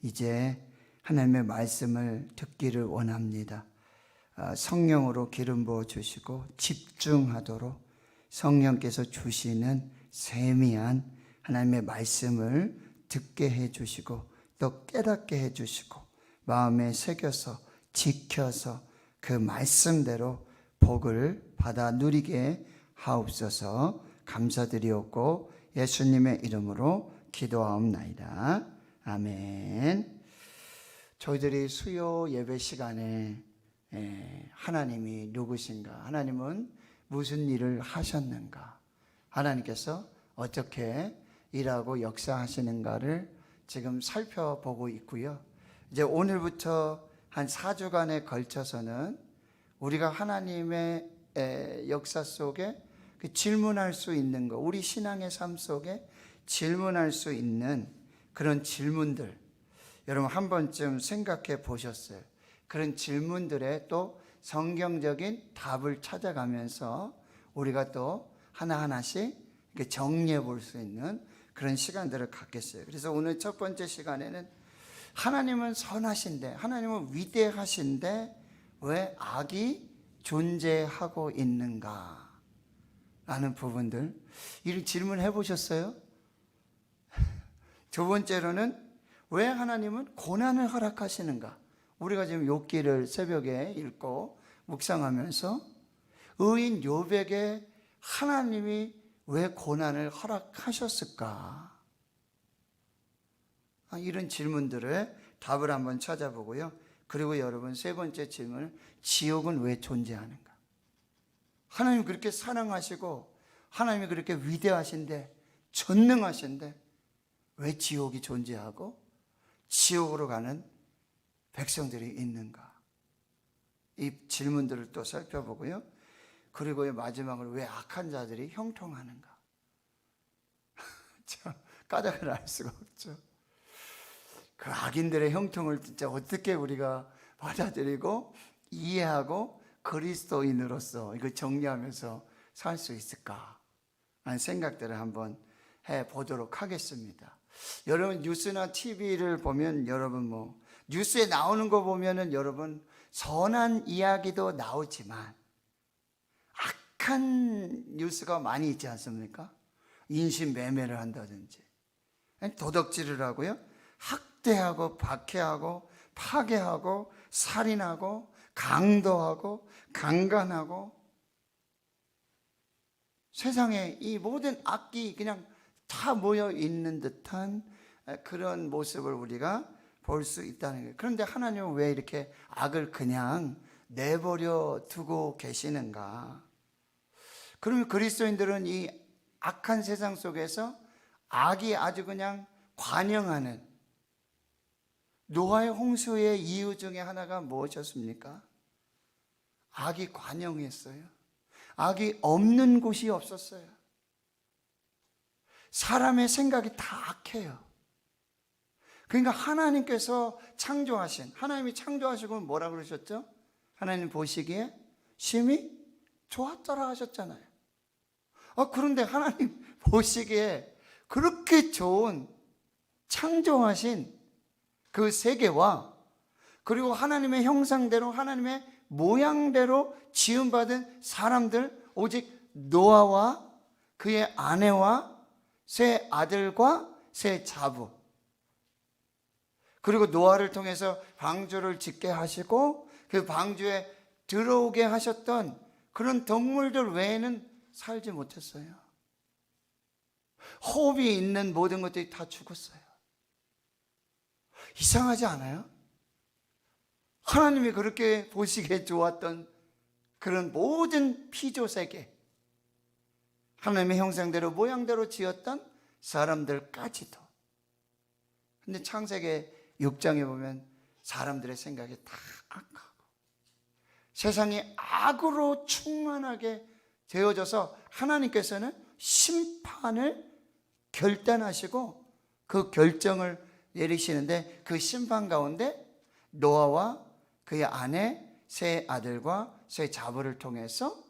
이제 하나님의 말씀을 듣기를 원합니다. 성령으로 기름 부어 주시고 집중하도록 성령께서 주시는 세미한 하나님의 말씀을 듣게 해주시고 또 깨닫게 해주시고 마음에 새겨서 지켜서 그 말씀대로 복을 받아 누리게 하옵소서. 감사드리옵고 예수님의 이름으로 기도하옵나이다. 아멘. 저희들이 수요 예배 시간에 하나님이 누구신가, 하나님은 무슨 일을 하셨는가, 하나님께서 어떻게 일하고 역사하시는가를 지금 살펴보고 있고요. 이제 오늘부터 한 4주간에 걸쳐서는 우리가 하나님의 역사 속에 질문할 수 있는 것, 우리 신앙의 삶 속에 질문할 수 있는 그런 질문들, 여러분 한 번쯤 생각해 보셨어요? 그런 질문들에 또 성경적인 답을 찾아가면서 우리가 또 하나하나씩 정리해 볼 수 있는 그런 시간들을 갖겠어요. 그래서 오늘 첫 번째 시간에는 하나님은 선하신데, 하나님은 위대하신데 왜 악이 존재하고 있는가 라는 부분들, 이를 질문해 보셨어요? 두 번째로는 왜 하나님은 고난을 허락하시는가? 우리가 지금 욥기를 새벽에 읽고 묵상하면서 의인 욥에게 하나님이 왜 고난을 허락하셨을까? 이런 질문들의 답을 한번 찾아보고요. 그리고 여러분 세 번째 질문, 지옥은 왜 존재하는가? 하나님 그렇게 사랑하시고 하나님이 그렇게 위대하신데 전능하신데 왜 지옥이 존재하고 지옥으로 가는 백성들이 있는가? 이 질문들을 또 살펴보고요. 그리고 마지막으로 왜 악한 자들이 형통하는가? 참 까닭을 알 수가 없죠. 그 악인들의 형통을 진짜 어떻게 우리가 받아들이고 이해하고 그리스도인으로서 이거 정리하면서 살 수 있을까 하는 생각들을 한번 해보도록 하겠습니다. 여러분 뉴스나 TV를 보면 여러분 뉴스에 나오는 거 보면은 여러분 선한 이야기도 나오지만 악한 뉴스가 많이 있지 않습니까? 인신매매를 한다든지 도덕질을 하고요, 학대하고 박해하고 파괴하고 살인하고 강도하고 강간하고 세상에 이 모든 악이 그냥 다 모여 있는 듯한 그런 모습을 우리가 볼 수 있다는 거예요. 그런데 하나님은 왜 이렇게 악을 그냥 내버려 두고 계시는가? 그러면 그리스도인들은 이 악한 세상 속에서 악이 아주 그냥 관영하는 노아의 홍수의 이유 중에 하나가 무엇이었습니까? 악이 관영했어요. 악이 없는 곳이 없었어요. 사람의 생각이 다 악해요. 그러니까 하나님께서 창조하신, 하나님이 창조하시고 뭐라 그러셨죠? 하나님 보시기에 심히 좋았더라 하셨잖아요. 그런데 하나님 보시기에 그렇게 좋은 창조하신 그 세계와 그리고 하나님의 형상대로 하나님의 모양대로 지음받은 사람들, 오직 노아와 그의 아내와 세 아들과 세 자부, 그리고 노아를 통해서 방주를 짓게 하시고 그 방주에 들어오게 하셨던 그런 동물들 외에는 살지 못했어요. 호흡이 있는 모든 것들이 다 죽었어요. 이상하지 않아요? 하나님이 그렇게 보시기에 좋았던 그런 모든 피조세계, 하나님의 형상대로 모양대로 지었던 사람들까지도. 근데 창세기 6장에 보면 사람들의 생각이 다 악하고 세상이 악으로 충만하게 되어져서 하나님께서는 심판을 결단하시고 그 결정을 내리시는데, 그 심판 가운데 노아와 그의 아내 세 아들과 세 자부를 통해서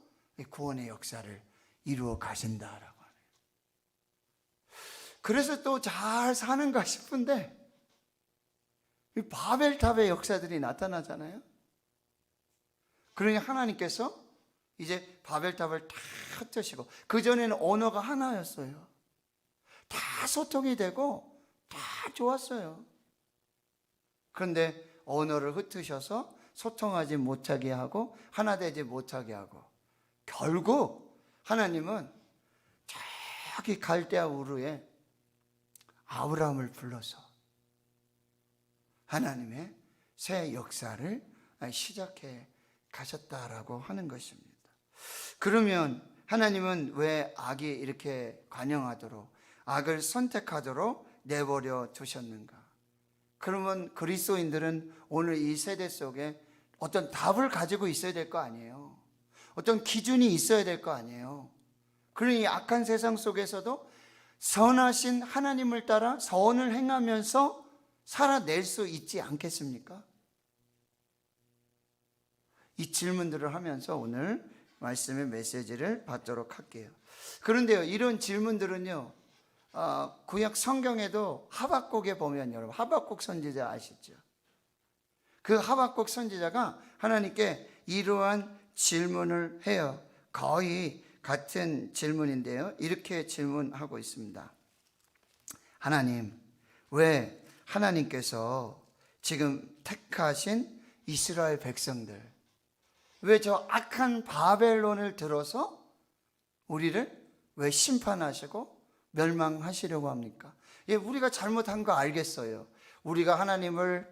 구원의 역사를 이루어 가신다라고 하네요. 그래서 또 잘 사는가 싶은데 이 바벨탑의 역사들이 나타나잖아요. 그러니 하나님께서 이제 바벨탑을 다 흩으시고, 그전에는 언어가 하나였어요. 다 소통이 되고 다 좋았어요. 그런데 언어를 흩으셔서 소통하지 못하게 하고 하나 되지 못하게 하고, 결국 하나님은 저기 갈대아 우르에 아브라함을 불러서 하나님의 새 역사를 시작해 가셨다라고 하는 것입니다. 그러면 하나님은 왜 악이 이렇게 관영하도록, 악을 선택하도록 내버려 두셨는가? 그러면 그리스도인들은 오늘 이 세대 속에 어떤 답을 가지고 있어야 될 거 아니에요. 어떤 기준이 있어야 될 거 아니에요. 그러니 이 악한 세상 속에서도 선하신 하나님을 따라 선을 행하면서 살아낼 수 있지 않겠습니까? 이 질문들을 하면서 오늘 말씀의 메시지를 받도록 할게요. 그런데요, 이런 질문들은요, 구약 성경에도 하박국에 보면, 여러분 하박국 선지자 아시죠? 그 하박국 선지자가 하나님께 이러한 질문을 해요. 거의 같은 질문인데요, 이렇게 질문하고 있습니다. 하나님, 왜 하나님께서 지금 택하신 이스라엘 백성들, 왜 저 악한 바벨론을 들어서 우리를 왜 심판하시고 멸망하시려고 합니까? 예, 우리가 잘못한 거 알겠어요. 우리가 하나님을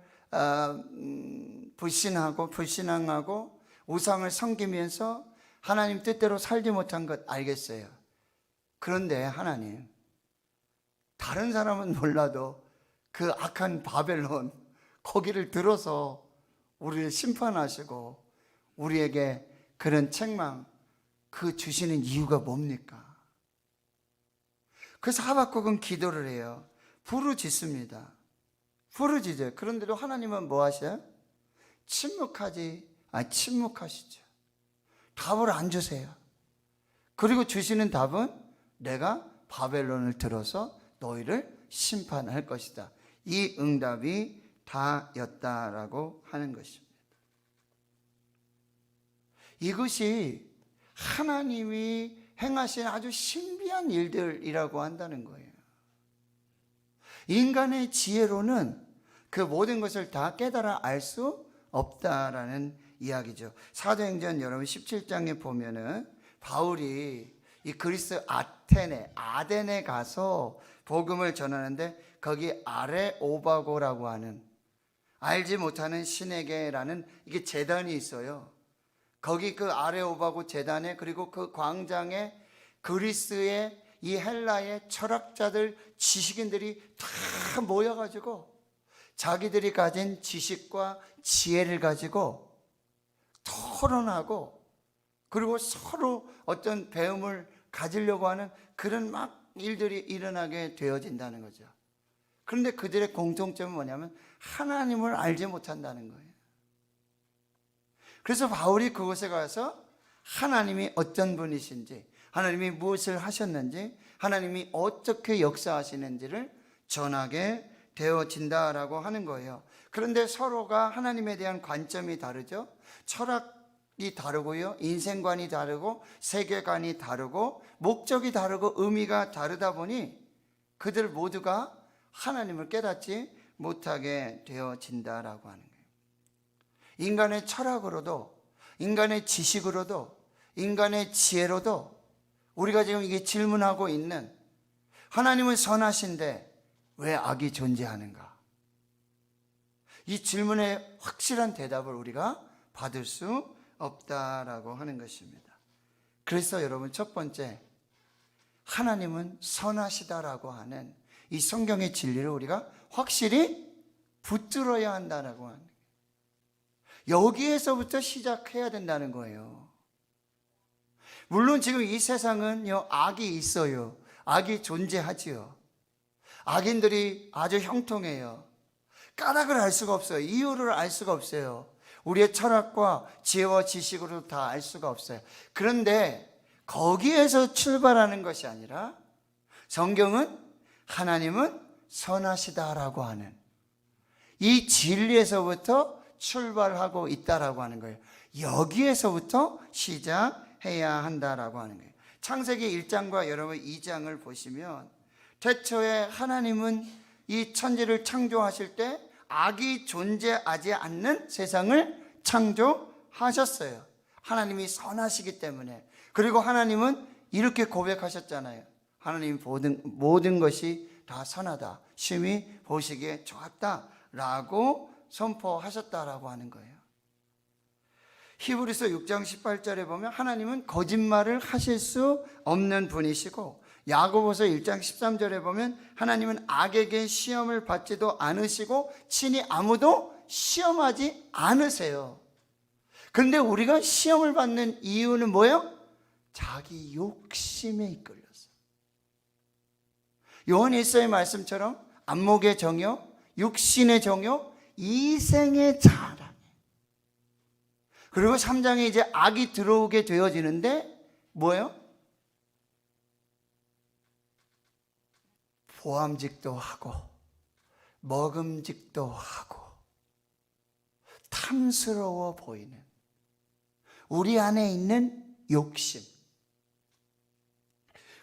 불신하고 우상을 섬기면서 하나님 뜻대로 살지 못한 것 알겠어요. 그런데 하나님, 다른 사람은 몰라도 그 악한 바벨론, 거기를 들어서 우리를 심판하시고 우리에게 그런 책망, 그 주시는 이유가 뭡니까? 그래서 하박국은 기도를 해요. 부르짖습니다. 부르짖어요. 그런데도 하나님은 뭐 하셔요? 침묵하시죠. 답을 안 주세요. 그리고 주시는 답은 내가 바벨론을 들어서 너희를 심판할 것이다. 이 응답이 다였다라고 하는 것입니다. 이것이 하나님이 행하신 아주 신비한 일들이라고 한다는 거예요. 인간의 지혜로는 그 모든 것을 다 깨달아 알 수 없다라는 이야기죠. 사도행전 여러분 17장에 보면은 바울이 이 그리스 아덴에 가서 복음을 전하는데, 거기 아레오바고라고 하는, 알지 못하는 신에게라는 이게 제단이 있어요. 거기 그 아레오바고 제단에, 그리고 그 광장에 그리스의 이 헬라의 철학자들, 지식인들이 다 모여가지고 자기들이 가진 지식과 지혜를 가지고 토론하고, 그리고 서로 어떤 배움을 가지려고 하는 그런 막 일들이 일어나게 되어진다는 거죠. 그런데 그들의 공통점은 뭐냐면 하나님을 알지 못한다는 거예요. 그래서 바울이 그곳에 가서 하나님이 어떤 분이신지, 하나님이 무엇을 하셨는지, 하나님이 어떻게 역사하시는지를 전하게 되어진다라고 하는 거예요. 그런데 서로가 하나님에 대한 관점이 다르죠. 철학이 다르고요, 인생관이 다르고, 세계관이 다르고, 목적이 다르고, 의미가 다르다 보니 그들 모두가 하나님을 깨닫지 못하게 되어진다라고 하는 거예요. 인간의 철학으로도, 인간의 지식으로도, 인간의 지혜로도 우리가 지금 이게 질문하고 있는, 하나님은 선하신데 왜 악이 존재하는가? 이 질문에 확실한 대답을 우리가 받을 수 없다라고 하는 것입니다. 그래서 여러분, 첫 번째, 하나님은 선하시다라고 하는 이 성경의 진리를 우리가 확실히 붙들어야 한다라고 하는, 여기에서부터 시작해야 된다는 거예요. 물론 지금 이 세상은요, 악이 있어요. 악이 존재하지요. 악인들이 아주 형통해요. 까닭을 알 수가 없어요. 이유를 알 수가 없어요. 우리의 철학과 지혜와 지식으로 다 알 수가 없어요. 그런데 거기에서 출발하는 것이 아니라, 성경은 하나님은 선하시다라고 하는 이 진리에서부터 출발하고 있다라고 하는 거예요. 여기에서부터 시작해야 한다라고 하는 거예요. 창세기 1장과 여러분 2장을 보시면 태초에 하나님은 이 천지를 창조하실 때 악이 존재하지 않는 세상을 창조하셨어요. 하나님이 선하시기 때문에. 그리고 하나님은 이렇게 고백하셨잖아요. 하나님 모든 것이 다 선하다, 심히 보시기에 좋았다 라고 선포하셨다라고 하는 거예요. 히브리서 6장 18절에 보면 하나님은 거짓말을 하실 수 없는 분이시고, 야고보서 1장 13절에 보면 하나님은 악에게 시험을 받지도 않으시고 친히 아무도 시험하지 않으세요. 그런데 우리가 시험을 받는 이유는 뭐예요? 자기 욕심에 이끌려서. 요한 1서의 말씀처럼 안목의 정욕, 육신의 정욕, 이생의 자랑. 그리고 3장에 이제 악이 들어오게 되어지는데 뭐예요? 보암직도 하고 먹음직도 하고 탐스러워 보이는 우리 안에 있는 욕심.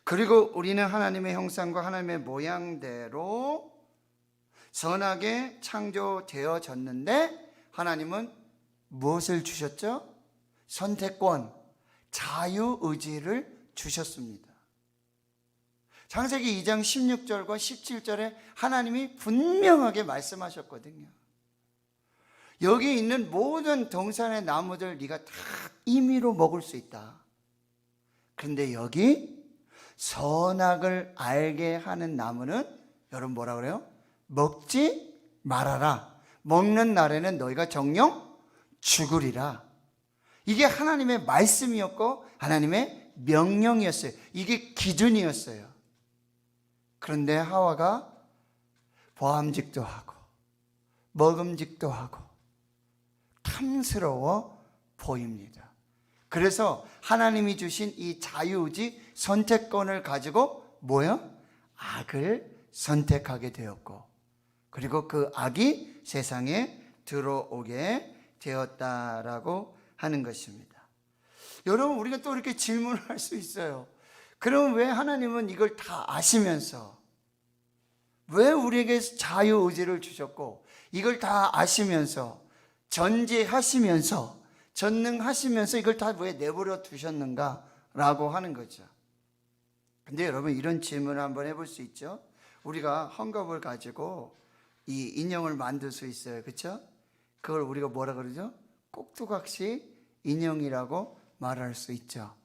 그리고 우리는 하나님의 형상과 하나님의 모양대로 선하게 창조되어졌는데 하나님은 무엇을 주셨죠? 선택권, 자유의지를 주셨습니다. 창세기 2장 16절과 17절에 하나님이 분명하게 말씀하셨거든요. 여기 있는 모든 동산의 나무들 네가 다 임의로 먹을 수 있다. 그런데 여기 선악을 알게 하는 나무는 여러분 뭐라 그래요? 먹지 말아라. 먹는 날에는 너희가 정령 죽으리라. 이게 하나님의 말씀이었고 하나님의 명령이었어요. 이게 기준이었어요. 그런데 하와가 보암직도 하고 먹음직도 하고 탐스러워 보입니다. 그래서 하나님이 주신 이 자유의지 선택권을 가지고 뭐요? 악을 선택하게 되었고, 그리고 그 악이 세상에 들어오게 되었다라고 하는 것입니다. 여러분, 우리가 또 이렇게 질문을 할 수 있어요. 그럼 왜 하나님은 이걸 다 아시면서, 왜 우리에게 자유의지를 주셨고 이걸 다 아시면서 전지하시면서 전능하시면서 이걸 다 왜 내버려 두셨는가 라고 하는 거죠. 근데 여러분, 이런 질문을 한번 해볼 수 있죠. 우리가 헝겊을 가지고 이 인형을 만들 수 있어요. 그렇죠? 그걸 우리가 뭐라 그러죠? 꼭두각시 인형이라고 말할 수 있죠.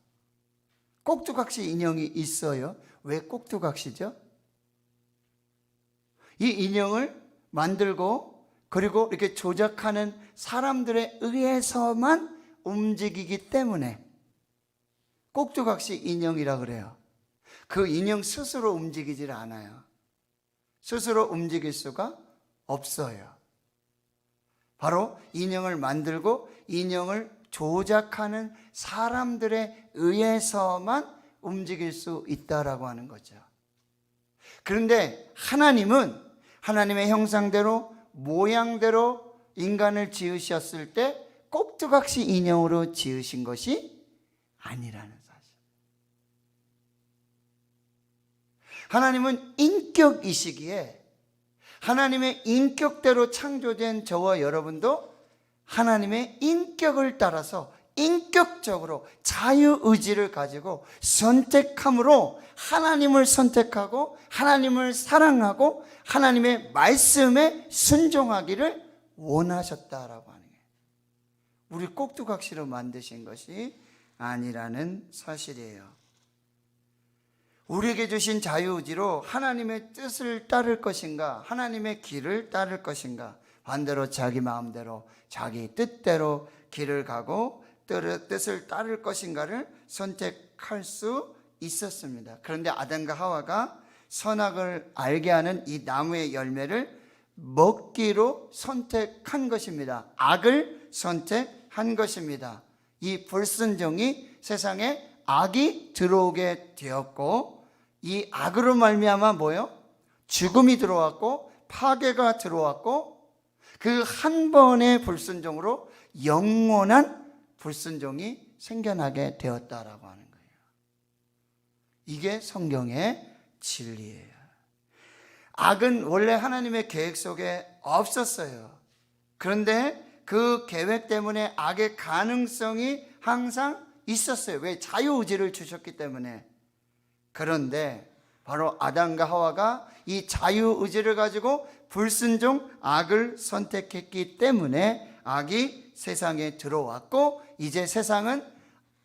꼭두각시 인형이 있어요. 왜 꼭두각시죠? 이 인형을 만들고 그리고 이렇게 조작하는 사람들에 의해서만 움직이기 때문에 꼭두각시 인형이라 그래요. 그 인형 스스로 움직이질 않아요. 스스로 움직일 수가 없어요. 바로 인형을 만들고 인형을 조작하는 사람들에 의해서만 움직일 수 있다라고 하는 거죠. 그런데 하나님은 하나님의 형상대로 모양대로 인간을 지으셨을 때 꼭두각시 인형으로 지으신 것이 아니라는 사실. 하나님은 인격이시기에 하나님의 인격대로 창조된 저와 여러분도 하나님의 인격을 따라서 인격적으로 자유의지를 가지고 선택함으로 하나님을 선택하고 하나님을 사랑하고 하나님의 말씀에 순종하기를 원하셨다라고 하는 거예요. 우리 꼭두각시로 만드신 것이 아니라는 사실이에요. 우리에게 주신 자유의지로 하나님의 뜻을 따를 것인가, 하나님의 길을 따를 것인가, 반대로 자기 마음대로 자기 뜻대로 길을 가고 뜻을 따를 것인가를 선택할 수 있었습니다. 그런데 아담과 하와가 선악을 알게 하는 이 나무의 열매를 먹기로 선택한 것입니다. 악을 선택한 것입니다. 이 불순종이 세상에 악이 들어오게 되었고, 이 악으로 말미암아 뭐요? 죽음이 들어왔고 파괴가 들어왔고, 그 한 번의 불순종으로 영원한 불순종이 생겨나게 되었다라고 하는 거예요. 이게 성경의 진리예요. 악은 원래 하나님의 계획 속에 없었어요. 그런데 그 계획 때문에 악의 가능성이 항상 있었어요. 왜? 자유의지를 주셨기 때문에. 그런데 바로 아담과 하와가 이 자유의지를 가지고 불순종 악을 선택했기 때문에 악이 세상에 들어왔고, 이제 세상은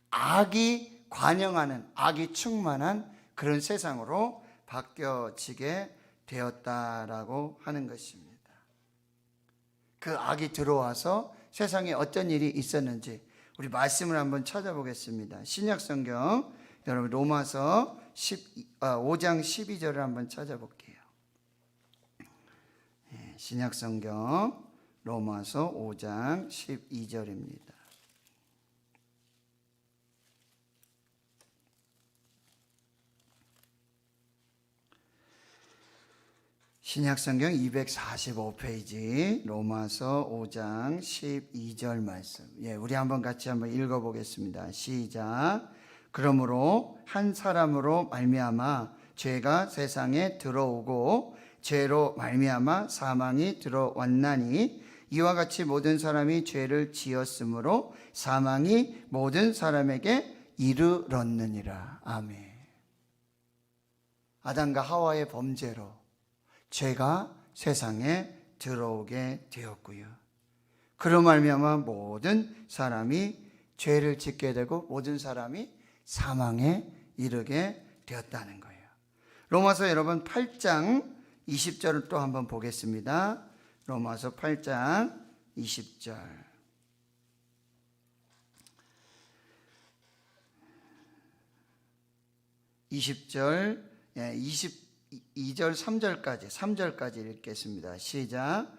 악이 관영하는, 악이 충만한 그런 세상으로 바뀌어지게 되었다라고 하는 것입니다. 그 악이 들어와서 세상에 어떤 일이 있었는지 우리 말씀을 한번 찾아보겠습니다. 신약성경 여러분 로마서 5장 12절을 한번 찾아볼게요. 신약성경 로마서 5장 12절입니다. 신약성경 245페이지 로마서 5장 12절 말씀. 우리 한번 같이 한번 읽어보겠습니다. 시작. 그러므로 한 사람으로 말미암아 죄가 세상에 들어오고 죄로 말미암아 사망이 들어왔나니 이와 같이 모든 사람이 죄를 지었으므로 사망이 모든 사람에게 이르렀느니라. 아멘. 아담과 하와의 범죄로 죄가 세상에 들어오게 되었고요. 그로 말미암아 모든 사람이 죄를 짓게 되고 모든 사람이 사망에 이르게 되었다는 거예요. 로마서 여러분 8장 20절을 또 한번 보겠습니다. 로마서 8장 20절. 20절, 22절, 3절까지 읽겠습니다. 시작.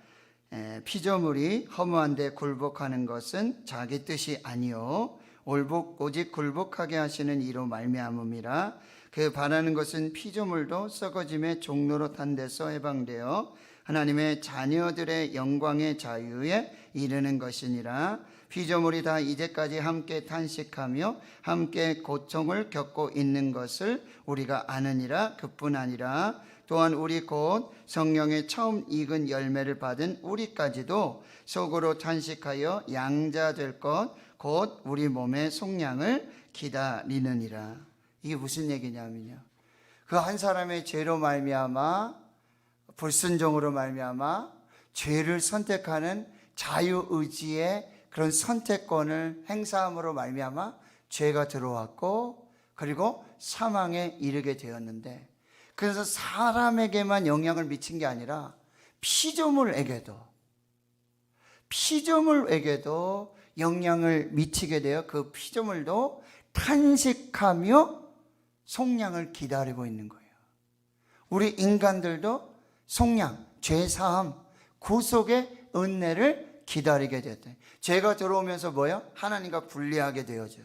피조물이 허무한데 굴복하는 것은 자기 뜻이 아니요 오직 굴복하게 하시는 이로 말미암음이라. 그 바라는 것은 피조물도 썩어짐의 종로로 탄 데서 해방되어 하나님의 자녀들의 영광의 자유에 이르는 것이니라. 피조물이 다 이제까지 함께 탄식하며 함께 고통을 겪고 있는 것을 우리가 아느니라. 그뿐 아니라 또한 우리 곧 성령의 처음 익은 열매를 받은 우리까지도 속으로 탄식하여 양자될 것 곧 우리 몸의 속량을 기다리느니라. 이게 무슨 얘기냐면요, 그 한 사람의 죄로 말미암아 불순종으로 말미암아 죄를 선택하는 자유의지의 그런 선택권을 행사함으로 말미암아 죄가 들어왔고 그리고 사망에 이르게 되었는데, 그래서 사람에게만 영향을 미친 게 아니라 피조물에게도 영향을 미치게 되어 그 피조물도 탄식하며 속량을 기다리고 있는 거예요. 우리 인간들도 속량, 죄사함, 구속의 은혜를 기다리게 됐다. 죄가 들어오면서 뭐예요? 하나님과 분리하게 되어져요.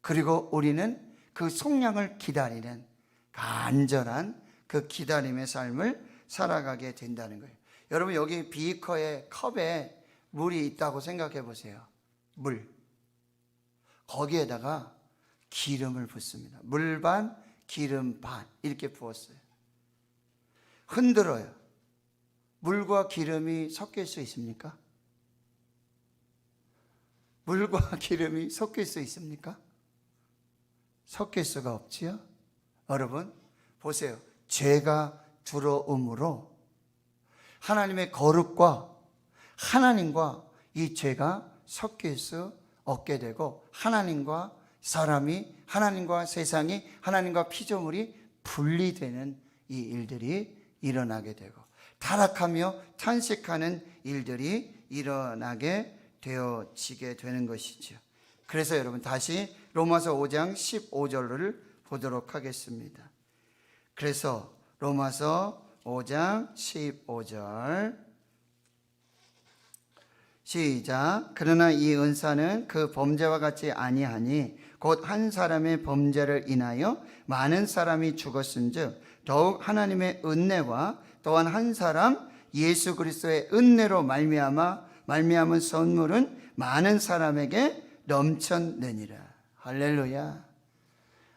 그리고 우리는 그 속량을 기다리는 간절한 그 기다림의 삶을 살아가게 된다는 거예요. 여러분, 여기 비커의 컵에 물이 있다고 생각해 보세요. 물. 거기에다가 기름을 붓습니다. 물 반, 기름 반 이렇게 부었어요. 흔들어요. 물과 기름이 섞일 수 있습니까? 물과 기름이 섞일 수 있습니까? 섞일 수가 없지요. 여러분 보세요. 죄가 들어옴으로 하나님의 거룩과 하나님과 이 죄가 섞일 수 없게 되고, 하나님과 사람이, 하나님과 세상이, 하나님과 피조물이 분리되는 이 일들이 일어나게 되고 타락하며 탄식하는 일들이 일어나게 되어지게 되는 것이죠. 그래서 여러분 다시 로마서 5장 15절을 보도록 하겠습니다. 그래서 로마서 5장 15절 시작. 그러나 이 은사는 그 범죄와 같이 아니하니 곧 한 사람의 범죄를 인하여 많은 사람이 죽었은즉 더욱 하나님의 은혜와 또한 한 사람 예수 그리스도의 은혜로 말미암은 선물은 많은 사람에게 넘쳤느니라. 할렐루야.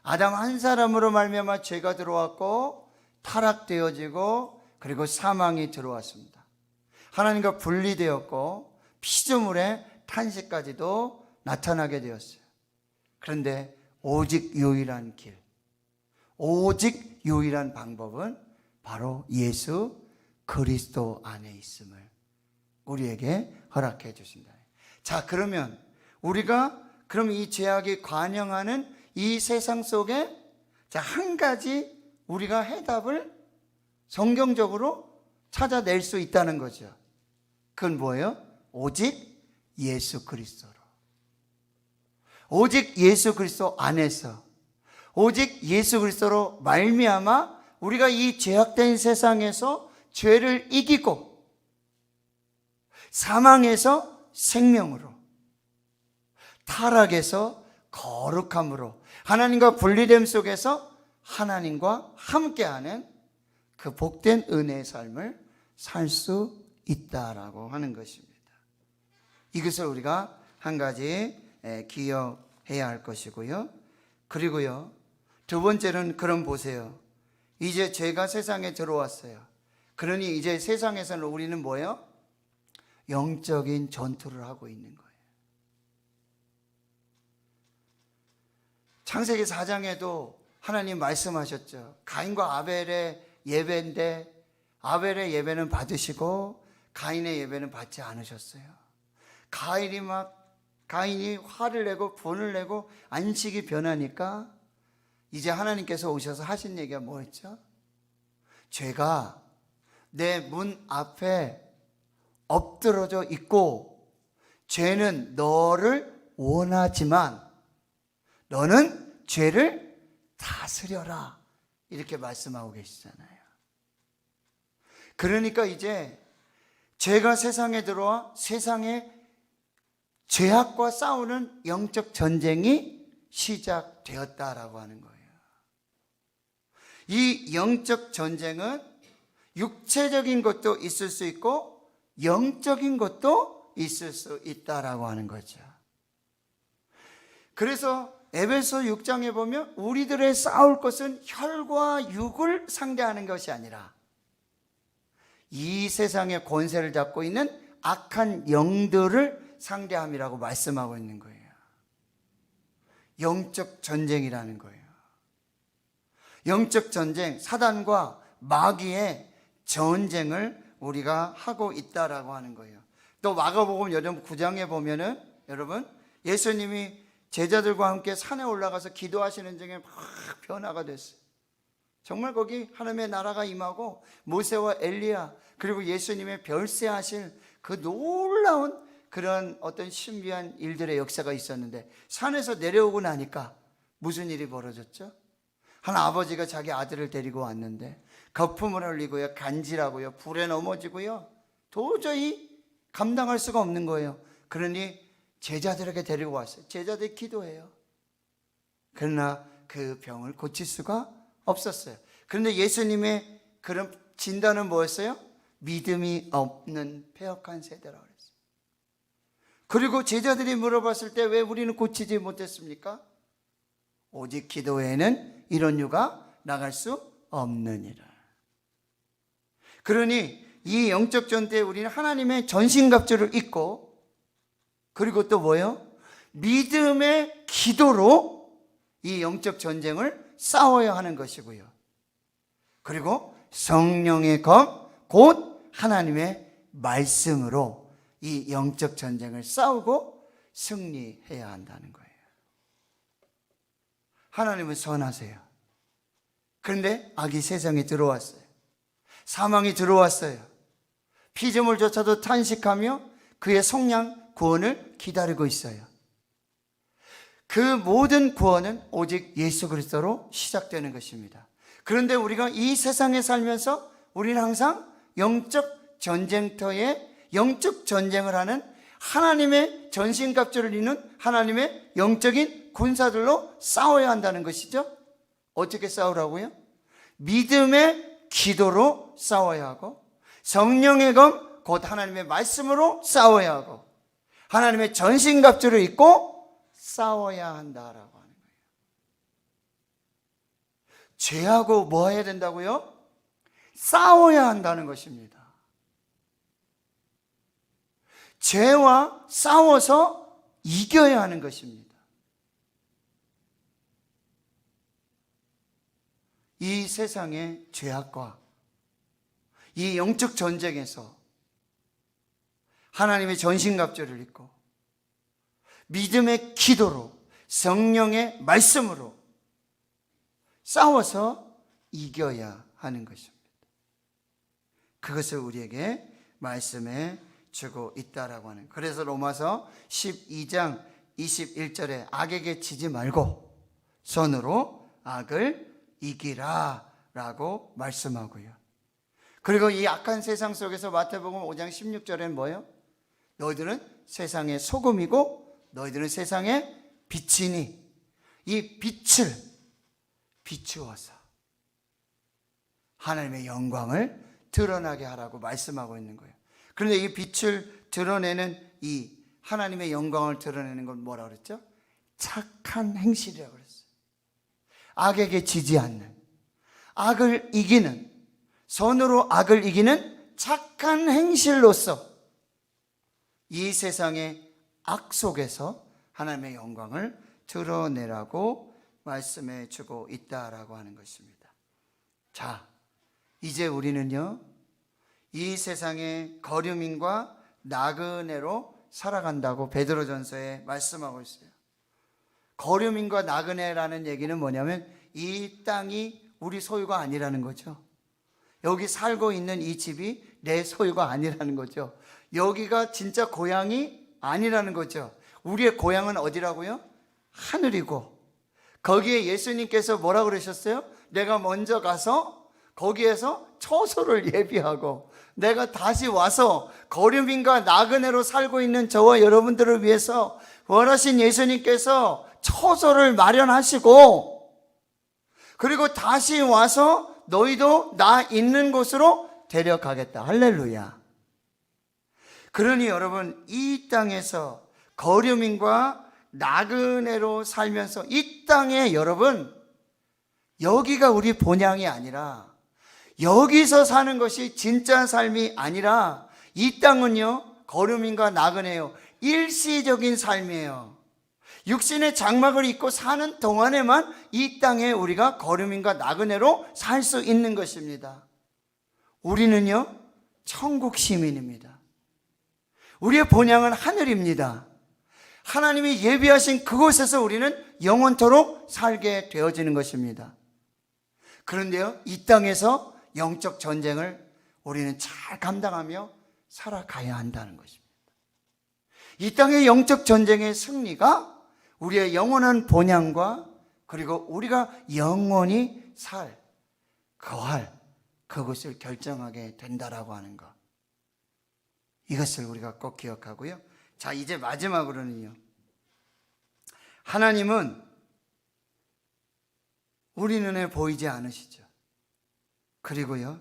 아담 한 사람으로 말미암아 죄가 들어왔고 타락되어지고 그리고 사망이 들어왔습니다. 하나님과 분리되었고 피조물의 탄식까지도 나타나게 되었어요. 그런데 오직 유일한 길, 오직 유일한 방법은 바로 예수 그리스도 안에 있음을 우리에게 허락해 주신다. 자, 그러면 우리가 그럼 이 죄악이 관영하는 이 세상 속에 자, 한 가지 우리가 해답을 성경적으로 찾아낼 수 있다는 거죠. 그건 뭐예요? 오직 예수 그리스도로. 오직 예수 그리스도 안에서, 오직 예수 그리스도로 말미암아 우리가 이 죄악된 세상에서 죄를 이기고 사망에서 생명으로, 타락에서 거룩함으로, 하나님과 분리됨 속에서 하나님과 함께하는 그 복된 은혜의 삶을 살 수 있다라고 하는 것입니다. 이것을 우리가 한 가지 기억해야 할 것이고요. 그리고요, 두 번째는 그럼 보세요. 이제 죄가 세상에 들어왔어요. 그러니 이제 세상에서는 우리는 뭐예요? 영적인 전투를 하고 있는 거예요. 창세기 4장에도 하나님 말씀하셨죠. 가인과 아벨의 예배인데 아벨의 예배는 받으시고 가인의 예배는 받지 않으셨어요. 가인이 화를 내고 분을 내고 안식이 변하니까 이제 하나님께서 오셔서 하신 얘기가 뭐였죠? 죄가 내 문 앞에 엎드러져 있고 죄는 너를 원하지만 너는 죄를 다스려라, 이렇게 말씀하고 계시잖아요. 그러니까 이제 죄가 세상에 들어와 세상에 죄악과 싸우는 영적 전쟁이 시작되었다라고 하는 거예요. 이 영적 전쟁은 육체적인 것도 있을 수 있고 영적인 것도 있을 수 있다라고 하는 거죠. 그래서 에베소 6장에 보면 우리들의 싸울 것은 혈과 육을 상대하는 것이 아니라 이 세상의 권세를 잡고 있는 악한 영들을 상대함이라고 말씀하고 있는 거예요. 영적 전쟁이라는 거예요. 영적 전쟁, 사단과 마귀의 전쟁을 우리가 하고 있다라고 하는 거예요. 또 마가복음 9장에 보면은 여러분, 예수님이 제자들과 함께 산에 올라가서 기도하시는 중에 막 변화가 됐어요. 정말 거기 하나님의 나라가 임하고 모세와 엘리야 그리고 예수님의 별세하실 그 놀라운 그런 어떤 신비한 일들의 역사가 있었는데 산에서 내려오고 나니까 무슨 일이 벌어졌죠? 한 아버지가 자기 아들을 데리고 왔는데 거품을 흘리고요, 간질하고요, 불에 넘어지고요, 도저히 감당할 수가 없는 거예요. 그러니 제자들에게 데리고 왔어요. 제자들이 기도해요. 그러나 그 병을 고칠 수가 없었어요. 그런데 예수님의 그런 진단은 뭐였어요? 믿음이 없는 패역한 세대라고 그랬어요. 그리고 제자들이 물어봤을 때 왜 우리는 고치지 못했습니까? 오직 기도 외에는 이런 유가 나갈 수 없느니라. 그러니 이 영적 전투에 우리는 하나님의 전신갑주를 입고 그리고 또 뭐예요? 믿음의 기도로 이 영적 전쟁을 싸워야 하는 것이고요. 그리고 성령의 검, 곧 하나님의 말씀으로 이 영적 전쟁을 싸우고 승리해야 한다는 거예요. 하나님은 선하세요. 그런데 악이 세상에 들어왔어요. 사망이 들어왔어요. 피조물조차도 탄식하며 그의 속량 구원을 기다리고 있어요. 그 모든 구원은 오직 예수 그리스도로 시작되는 것입니다. 그런데 우리가 이 세상에 살면서 우리는 항상 영적 전쟁터에 영적 전쟁을 하는 하나님의 전신갑주를 입는 하나님의 영적인 군사들로 싸워야 한다는 것이죠. 어떻게 싸우라고요? 믿음의 기도로 싸워야 하고 성령의 검, 곧 하나님의 말씀으로 싸워야 하고 하나님의 전신갑주를 입고 싸워야 한다라고 하는 거예요. 죄하고 뭐 해야 된다고요? 싸워야 한다는 것입니다. 죄와 싸워서 이겨야 하는 것입니다. 이 세상의 죄악과 이 영적 전쟁에서 하나님의 전신갑주를 입고 믿음의 기도로 성령의 말씀으로 싸워서 이겨야 하는 것입니다. 그것을 우리에게 말씀해 주고 있다라고 하는. 그래서 로마서 12장 21절에 악에게 지지 말고 손으로 악을 이기라 라고 말씀하고요. 그리고 이 악한 세상 속에서 마태복음 5장 16절에는 뭐예요? 너희들은 세상의 소금이고 너희들은 세상의 빛이니 이 빛을 비추어서 하나님의 영광을 드러나게 하라고 말씀하고 있는 거예요. 그런데 이 빛을 드러내는 이 하나님의 영광을 드러내는 건 뭐라 그랬죠? 착한 행실이라고 그랬어요. 악에게 지지 않는, 악을 이기는, 손으로 악을 이기는 착한 행실로서 이 세상의 악 속에서 하나님의 영광을 드러내라고 말씀해 주고 있다라고 하는 것입니다. 자, 이제 우리는요, 이 세상의 거류민과 나그네로 살아간다고 베드로전서에 말씀하고 있어요. 거류민과 나그네라는 얘기는 뭐냐면 이 땅이 우리 소유가 아니라는 거죠. 여기 살고 있는 이 집이 내 소유가 아니라는 거죠. 여기가 진짜 고향이 아니라는 거죠. 우리의 고향은 어디라고요? 하늘이고 거기에 예수님께서 뭐라 그러셨어요? 내가 먼저 가서 거기에서 처소를 예비하고 내가 다시 와서 거류민과 나그네로 살고 있는 저와 여러분들을 위해서 원하신 예수님께서 처소를 마련하시고 그리고 다시 와서 너희도 나 있는 곳으로 데려가겠다. 할렐루야. 그러니 여러분, 이 땅에서 거류민과 나그네로 살면서 이 땅에 여러분, 여기가 우리 본향이 아니라 여기서 사는 것이 진짜 삶이 아니라 이 땅은요, 거류민과 나그네요, 일시적인 삶이에요. 육신의 장막을 입고 사는 동안에만 이 땅에 우리가 거류민과 나그네로 살 수 있는 것입니다. 우리는요, 천국 시민입니다. 우리의 본향은 하늘입니다. 하나님이 예비하신 그곳에서 우리는 영원토록 살게 되어지는 것입니다. 그런데요, 이 땅에서 영적 전쟁을 우리는 잘 감당하며 살아가야 한다는 것입니다. 이 땅의 영적 전쟁의 승리가 우리의 영원한 본향과 그리고 우리가 영원히 거할 그것을 결정하게 된다라고 하는 것. 이것을 우리가 꼭 기억하고요. 자, 이제 마지막으로는요. 하나님은 우리 눈에 보이지 않으시죠. 그리고요,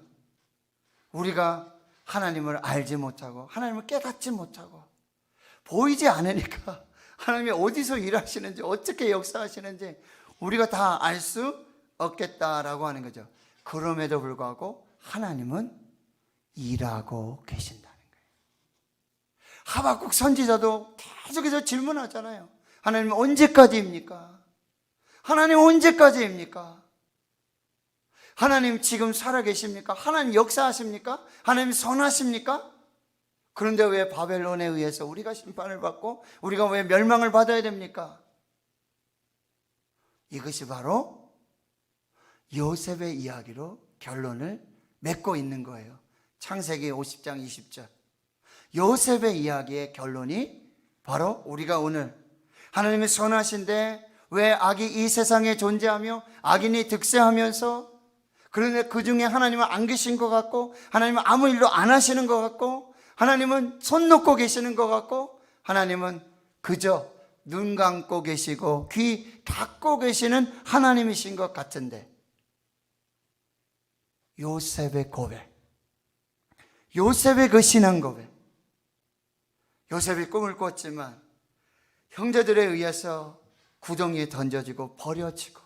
우리가 하나님을 알지 못하고 하나님을 깨닫지 못하고 보이지 않으니까 하나님이 어디서 일하시는지 어떻게 역사하시는지 우리가 다 알 수 없겠다라고 하는 거죠. 그럼에도 불구하고 하나님은 일하고 계신다는 거예요. 하박국 선지자도 계속해서 질문하잖아요. 하나님 언제까지입니까? 하나님 언제까지입니까? 하나님 지금 살아계십니까? 하나님 역사하십니까? 하나님 선하십니까? 그런데 왜 바벨론에 의해서 우리가 심판을 받고 우리가 왜 멸망을 받아야 됩니까? 이것이 바로 요셉의 이야기로 결론을 맺고 있는 거예요. 창세기 50장 20절. 요셉의 이야기의 결론이 바로 우리가 오늘 하나님의 선하신데 왜 악이 이 세상에 존재하며 악인이 득세하면서 그런데 그 중에 하나님은 안 계신 것 같고 하나님은 아무 일도 안 하시는 것 같고 하나님은 손 놓고 계시는 것 같고 하나님은 그저 눈 감고 계시고 귀 닫고 계시는 하나님이신 것 같은데 요셉의 고백, 요셉의 그 신앙 고백, 요셉이 꿈을 꿨지만 형제들에 의해서 구덩이에 던져지고 버려지고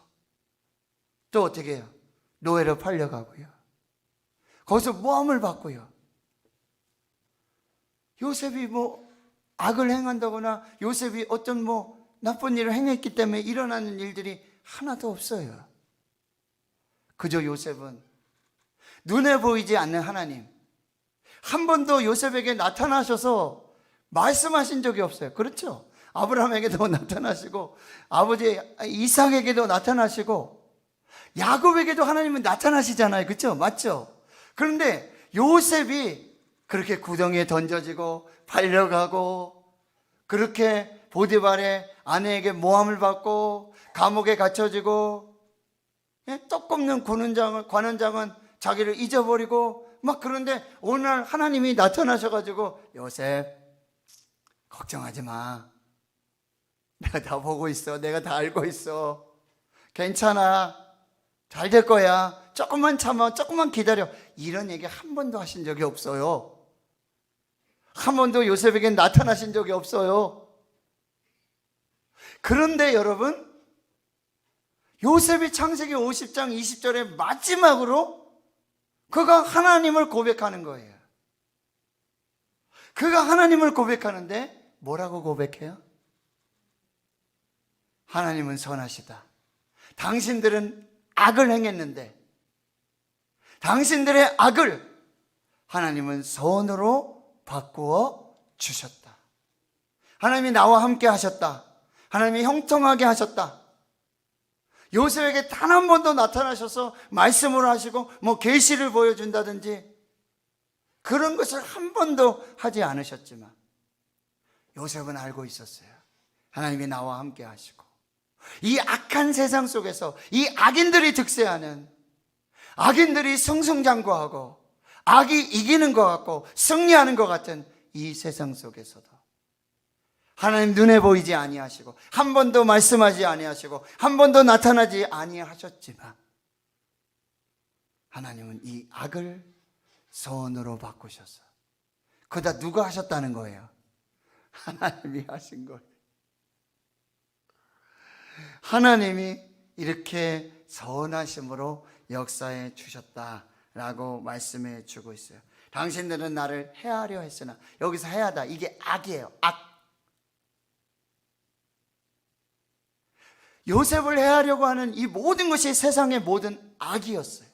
또 어떻게 해요? 노예로 팔려가고요. 거기서 모함을 받고요. 요셉이 악을 행한다거나 요셉이 어떤 나쁜 일을 행했기 때문에 일어나는 일들이 하나도 없어요. 그저 요셉은 눈에 보이지 않는 하나님, 한 번도 요셉에게 나타나셔서 말씀하신 적이 없어요. 그렇죠? 아브라함에게도 나타나시고 아버지 이삭에게도 나타나시고 야곱에게도 하나님은 나타나시잖아요. 그렇죠? 맞죠? 그런데 요셉이 그렇게 구덩이에 던져지고 팔려가고 그렇게 보디발의 아내에게 모함을 받고 감옥에 갇혀지고 떡 굽는 관원장은 자기를 잊어버리고 그런데 어느 날 하나님이 나타나셔가지고 요셉 걱정하지 마. 내가 다 보고 있어. 내가 다 알고 있어. 괜찮아. 잘 될 거야. 조금만 참아. 조금만 기다려. 이런 얘기 한 번도 하신 적이 없어요. 한 번도 요셉에게 나타나신 적이 없어요. 그런데 여러분, 요셉이 창세기 50장 20절에 마지막으로 그가 하나님을 고백하는 거예요. 그가 하나님을 고백하는데 뭐라고 고백해요? 하나님은 선하시다. 당신들은 악을 행했는데 당신들의 악을 하나님은 선으로 바꾸어 주셨다. 하나님이 나와 함께 하셨다. 하나님이 형통하게 하셨다. 요셉에게 단 한 번도 나타나셔서 말씀을 하시고 계시를 보여준다든지 그런 것을 한 번도 하지 않으셨지만 요셉은 알고 있었어요. 하나님이 나와 함께 하시고 이 악한 세상 속에서 이 악인들이 득세하는, 악인들이 승승장구하고 악이 이기는 것 같고 승리하는 것 같은 이 세상 속에서도 하나님 눈에 보이지 아니하시고 한 번도 말씀하지 아니하시고 한 번도 나타나지 아니하셨지만 하나님은 이 악을 선으로 바꾸셔서 그다 누가 하셨다는 거예요? 하나님이 하신 거예요. 하나님이 이렇게 선하심으로 역사해 주셨다라고 말씀해 주고 있어요. 당신들은 나를 해하려 했으나, 여기서 해하다 이게 악이에요. 악. 요셉을 해하려고 하는 이 모든 것이 세상의 모든 악이었어요.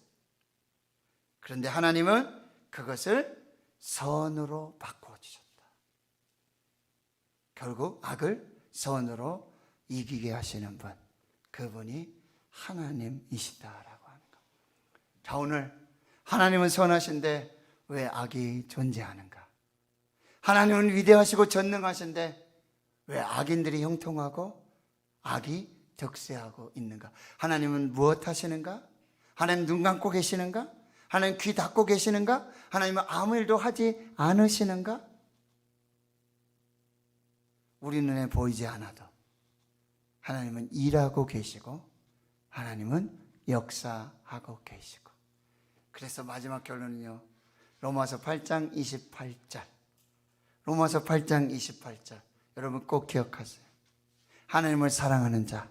그런데 하나님은 그것을 선으로 바꾸어 주셨다. 결국 악을 선으로 이기게 하시는 분, 그분이 하나님이시다라고 하는 것. 자, 오늘 하나님은 선하신데 왜 악이 존재하는가? 하나님은 위대하시고 전능하신데 왜 악인들이 형통하고 악이 득세하고 있는가? 하나님은 무엇 하시는가? 하나님 눈 감고 계시는가? 하나님 귀 닫고 계시는가? 하나님은 아무 일도 하지 않으시는가? 우리 눈에 보이지 않아도 하나님은 일하고 계시고 하나님은 역사하고 계시고. 그래서 마지막 결론은요, 로마서 8장 28절. 로마서 8장 28절. 여러분 꼭 기억하세요. 하나님을 사랑하는 자,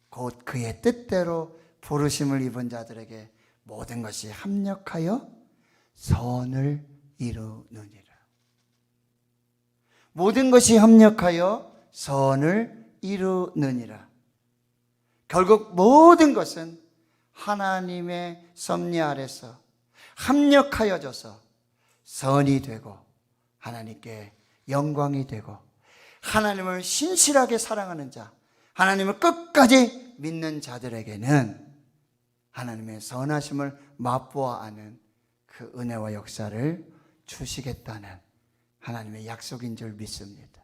곧 그의 뜻대로 부르심을 입은 자들에게 모든 것이 합력하여 선을 이루느니라. 모든 것이 합력하여 선을 이루느니라. 결국 모든 것은 하나님의 섭리 아래서 합력하여져서 선이 되고 하나님께 영광이 되고 하나님을 신실하게 사랑하는 자, 하나님을 끝까지 믿는 자들에게는 하나님의 선하심을 맛보아 아는 그 은혜와 역사를 주시겠다는 하나님의 약속인 줄 믿습니다.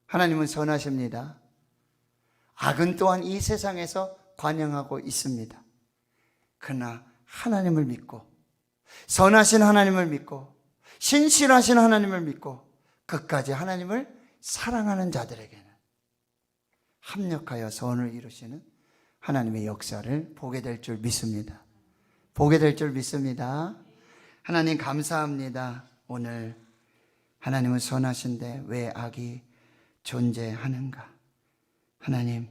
하나님은 선하십니다. 악은 또한 이 세상에서 관영하고 있습니다. 그러나 하나님을 믿고 선하신 하나님을 믿고 신실하신 하나님을 믿고 끝까지 하나님을 사랑하는 자들에게는 합력하여 선을 이루시는 하나님의 역사를 보게 될 줄 믿습니다. 보게 될 줄 믿습니다. 하나님 감사합니다. 오늘 하나님은 선하신데 왜 악이 존재하는가? 하나님,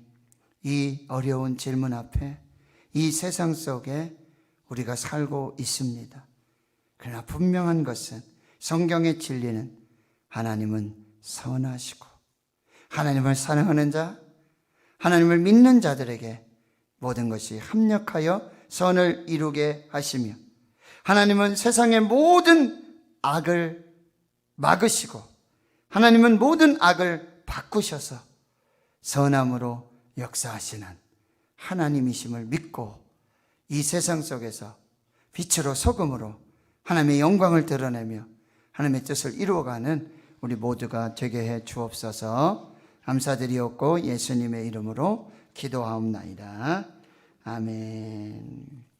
이 어려운 질문 앞에 이 세상 속에 우리가 살고 있습니다. 그러나 분명한 것은 성경의 진리는 하나님은 선하시고 하나님을 사랑하는 자, 하나님을 믿는 자들에게 모든 것이 합력하여 선을 이루게 하시며 하나님은 세상의 모든 악을 막으시고 하나님은 모든 악을 바꾸셔서 선함으로 역사하시는 하나님이심을 믿고 이 세상 속에서 빛으로 소금으로 하나님의 영광을 드러내며 하나님의 뜻을 이루어가는 우리 모두가 되게 해 주옵소서. 감사드리옵고 예수님의 이름으로 기도하옵나이다. 아멘.